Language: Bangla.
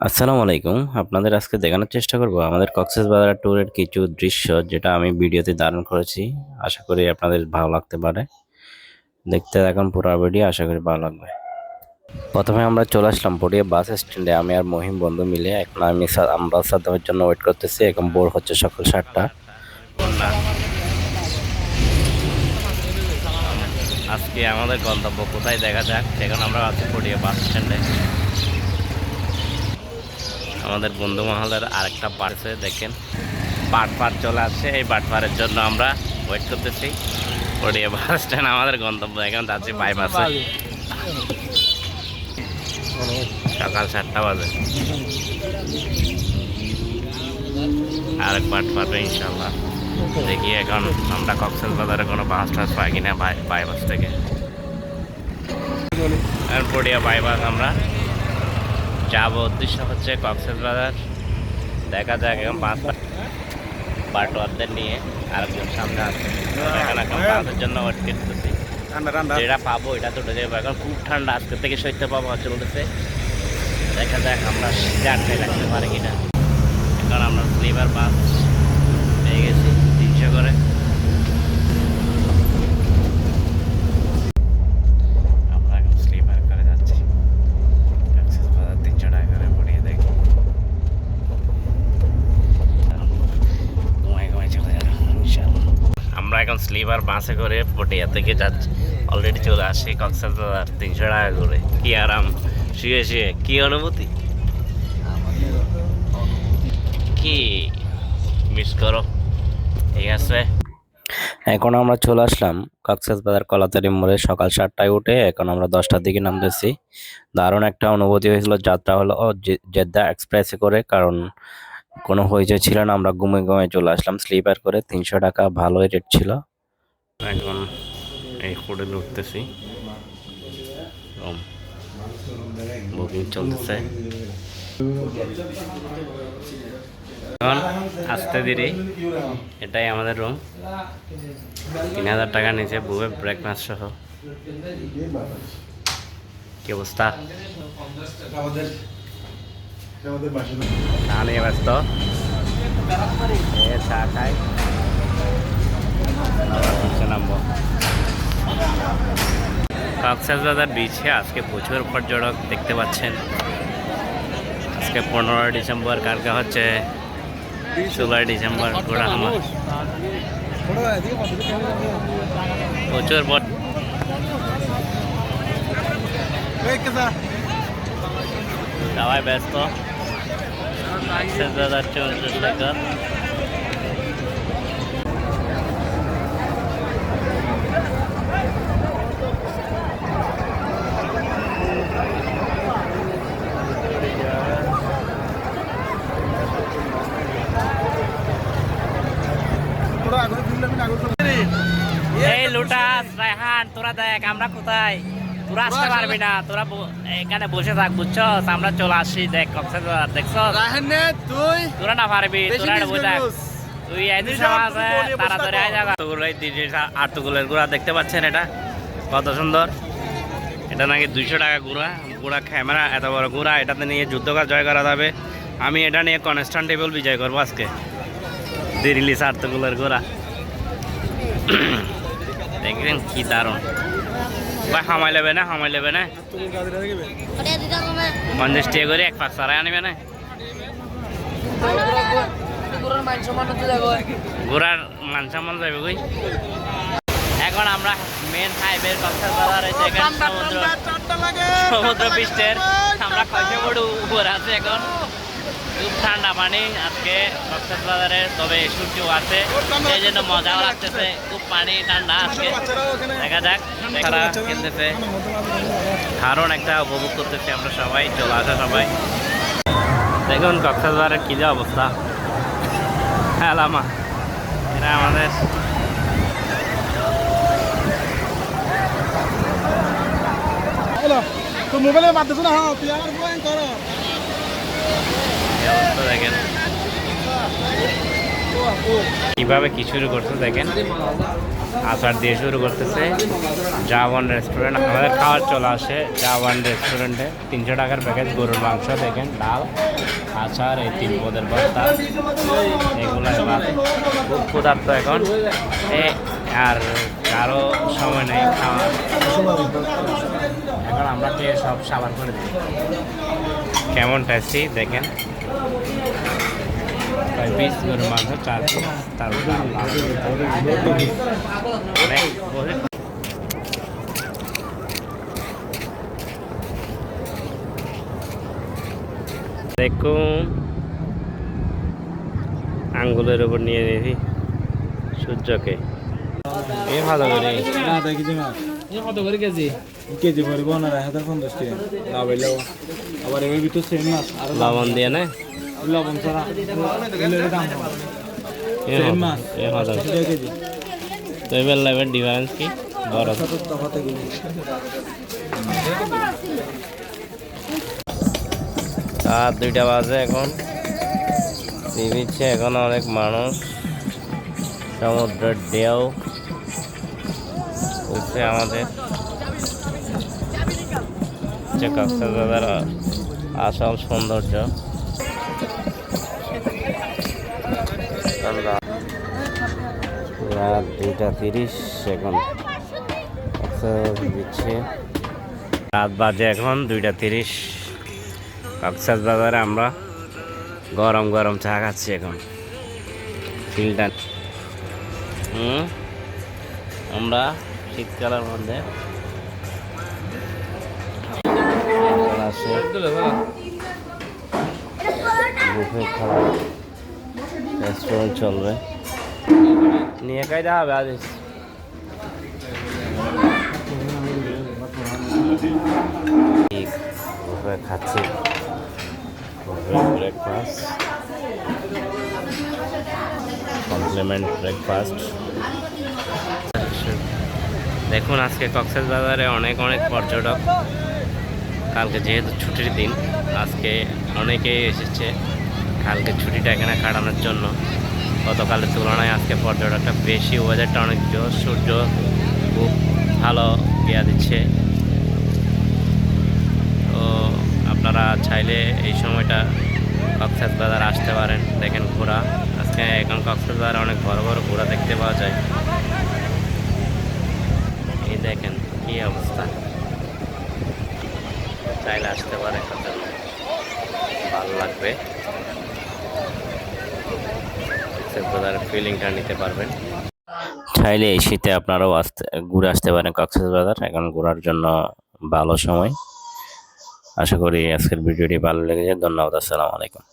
আসসালামু আলাইকুম। আপনাদের আজকে দেখানোর চেষ্টা করব আমাদের কক্সবাজার ট্যুরের কিছু দৃশ্য, যেটা আমি ভিডিওতে ধারণ করেছি। আশা করি আপনাদের ভালো লাগতে পারে। দেখতে থাকুন পুরো ভিডিও, আশা করি ভালো লাগবে। প্রথমে আমরা চলে আসলাম পটিয়া বাস স্ট্যান্ডে, আমি আর মহিম বন্ধু মিলে। এখন আমরা সাদ্দামের জন্য ওয়েট করতেছি। এখন বোর হচ্ছে সকাল 7টা। আজকে আমাদের গন্তব্য কোথায় দেখা যাক। এখন আমরা আছি পটিয়া বাস স্ট্যান্ডে। আমাদের বন্ধু মহলের আরেকটা বাসে দেখেন বাটপার চলে আসছে। এই বাটপারের জন্য আমরা ওয়েট করতেছি। পটিয়া বাস স্ট্যান্ড আমাদের গন্তব্য। এখন যাচ্ছি বাইপাসে। সকাল 7টা বাজে। আরেক বাট পাবে ইনশাল্লাহ। দেখি এখন আমরা কক্সবাজারে কোনো বাস টাস পাই কিনা বাইপাস থেকে। পটিয়া বাইপাস আমরা যাবো, উদ্দেশ্য হচ্ছে কক্সবাজার। দেখা যাক এখন বাটওয়ারদের নিয়ে আরেকজন সামনে আছে। এখন বাসের জন্য ওয়েট করতেছি। যেটা পাবো এটা তো উঠে যাবো। এখন খুব ঠান্ডা, আজকে থেকে সইতে পাবো চলতেছে। দেখা যাক আমরা আটকায় রাখতে পারি কিনা। এখন আমরা স্লিপার বাস পেয়ে গেছি 300 করে। আমরা এখন স্লিপার করে যাচ্ছি। 300 টাকা করে পড়িয়ে দেখি। ঘুমাই চলে যাবে ইনশাআল্লাহ। আমরা এখন স্লিপার বাসে করে পটিয়া থেকে যাচ্ছি। অলরেডি চলে আসি কক্সবাজার। 300 টাকা করে। কি আরাম, শুয়ে শুয়ে কি অনুভূতি, কি মিস করো। ঠিক আছে, এখন আমরা চলে আসলাম কক্সবাজার কলাতলি মোড়ে। সকাল 7টায় উঠে এখন আমরা 10টার দিকে নামতেছি। দারুণ একটা অনুভূতি হয়েছিল। যাত্রা হলো জেদ্দা এক্সপ্রেসে করে, কারণ কোনো হইচই ছিল না। আমরা ঘুমিয়ে চলে আসলাম স্লিপার করে। 300 টাকা, ভালোই রেট ছিল। এখন এই হোটেলে উঠতেছি, বুকিং চলতেছে। এখন আসতে দেরি। এটাই আমাদের রুম। 3000 টাকা নিচে বুফে ব্রেকফাস্ট সহ। কি অবস্থা? চা নিয়ে ব্যস্ত। চা খাই, নামবো। কক্সবাজার বিচে আজকে প্রচুর পর্যটক দেখতে পাচ্ছেন। আজকে 15 ডিসেম্বর, কালকে হচ্ছে 16 ডিসেম্বর। প্রচুর সবাই ব্যস্ত। কক্সবাজার চন্দ্রশেখর। এই লুটাস রায়হান, তোরা দেখ আমরা কোথায়। তোরা আসতে পারবি না, তোরা এখানে বসে থাক, বুঝছস? আমরা চলে আসি। দেখ কক্সবাজার দেখছস। তোরা না পারবি, তোরা বসে থাক। তুই এদিন সমাজ তাড়াতাড়ি আয় যাবা। আর্তুগুলের গুড়া দেখতে পাচ্ছেন, এটা কত সুন্দর। এটা নাকি 200 টাকা গুড়া ক্যামেরা। এত বড় গুড়া, এটাতে নিয়ে যুদ্ধকার জয় করা যাবে। আমি এটা নিয়ে কনস্টান্টেবল বিজয় করবো আজকে। দিরিলিস আর্তুগুলের গুড়া দেখবেন কি দারুণ। ভাই হামাই লেবে না 50 টাকা করে এক পাক সারাই আনবে না। ঘোরার মান সম্মান যাবে কই। এখন আমরা মেন হাইওয়ে কক্সবাজার সমুদ্র পৃষ্ঠের আমরা কয়সমুড় উপরে আছি। এখন খুব ঠান্ডা পানি আজকে কক্সবাজারে, তবে সূর্য আছে, সেই জন্য মজাও লাগতেছে। খুব পানি ঠান্ডা আজকে। দেখা যাক, তারা খেলতেছে, দারুণ একটা উপভোগ করতেছি আমরা সবাই। চলে আসা সবাই। দেখুন কক্সবাজারের কি যে অবস্থা। হ্যাঁ লামা, এরা আমাদের মোবাইলের মাধ্যমে না। হ্যাঁ, তুই আমার বয়ান করো। দেখেন কিভাবে কি শুরু করছে, দেখেন। আচার দিয়ে শুরু করতেছে জাওয়ান রেস্টুরেন্ট। আমাদের খাওয়ার চলে আসে জাওয়ান রেস্টুরেন্টে। 300 টাকার প্যাকেজ গরুর মাংস, দেখেন ডাল, আচার, এই 3 পদের ভর্তা, এগুলো খুব ক্ষুধার্ত এখন। আর কারো সময় নেই খাওয়া, এখন আমরা খেয়ে সব সাবান করে দিই। কেমন টেস্টি দেখেন, 5 পিস গরুর মাংস, 4 পিস, তারপর দেখুন আঙ্গুলের উপর নিয়ে নিয়েছি সূর্যকে। এ ভালো করে না দেখি যে মাছ কত করে কেজি? কেজি পড়ব না 1050 টাকা না বললেও আবার এর ভিতর সেম মাছ আর লবণ দিয়ে না লবণ ছাড়া এর দাম সেম মাছ এ ভালো কেজি তো এবার লেভেল ডিফারেন্স কি বড় তফাতে কেজি আর 2টা বাজে এখন। সি বিচে এখন অনেক মানুষ, সমুদ্রের ঢেউ উঠছে আমাদের যে কক্সবাজারের আসল সৌন্দর্য। রাত 2:30 এখন দিচ্ছে, রাত বাজে এখন 2:30। কক্সবাজারে আমরা গরম গরম চা খাচ্ছি এখন। ফিল্টার আমরা শীতকালের মধ্যে বুফে খাওয়া রেস্টুরেন্ট চলবে, নিয়ে খাই দেওয়া হবে আজ। বুফে খাচ্ছি, ব্রেকফাস্ট, কমপ্লিমেন্ট ব্রেকফাস্ট। দেখুন আজকে কক্সবাজারে অনেক অনেক পর্যটক। কালকে যেহেতু ছুটির দিন, আজকে অনেকেই এসেছে কালকে ছুটিটা এখানে কাটানোর জন্য। গতকালের তুলনায় আজকে পর্যটকটা বেশি, ওয়েদারটা অনেক জোর, সূর্য খুব ভালো ইয়া দিচ্ছে। তো আপনারা চাইলে এই সময়টা কক্সবাজার আসতে পারেন। দেখেন ঘোড়া, আজকে এখন কক্সবাজারে অনেক বড় বড় ঘোড়া দেখতে পাওয়া যায়। এই দেখেন কি অবস্থা, চাইলে আসতে পারে, ভালো লাগবে, কক্সবাজারের ফিলিংটা নিতে পারবেন। চাইলে এই শীতে আপনারাও ঘুরে আসতে পারেন কক্সবাজার, এখন ঘোরার জন্য ভালো সময়। আশা করি আজকের ভিডিওটি ভালো লেগেছে। ধন্যবাদ, আসসালামু আলাইকুম।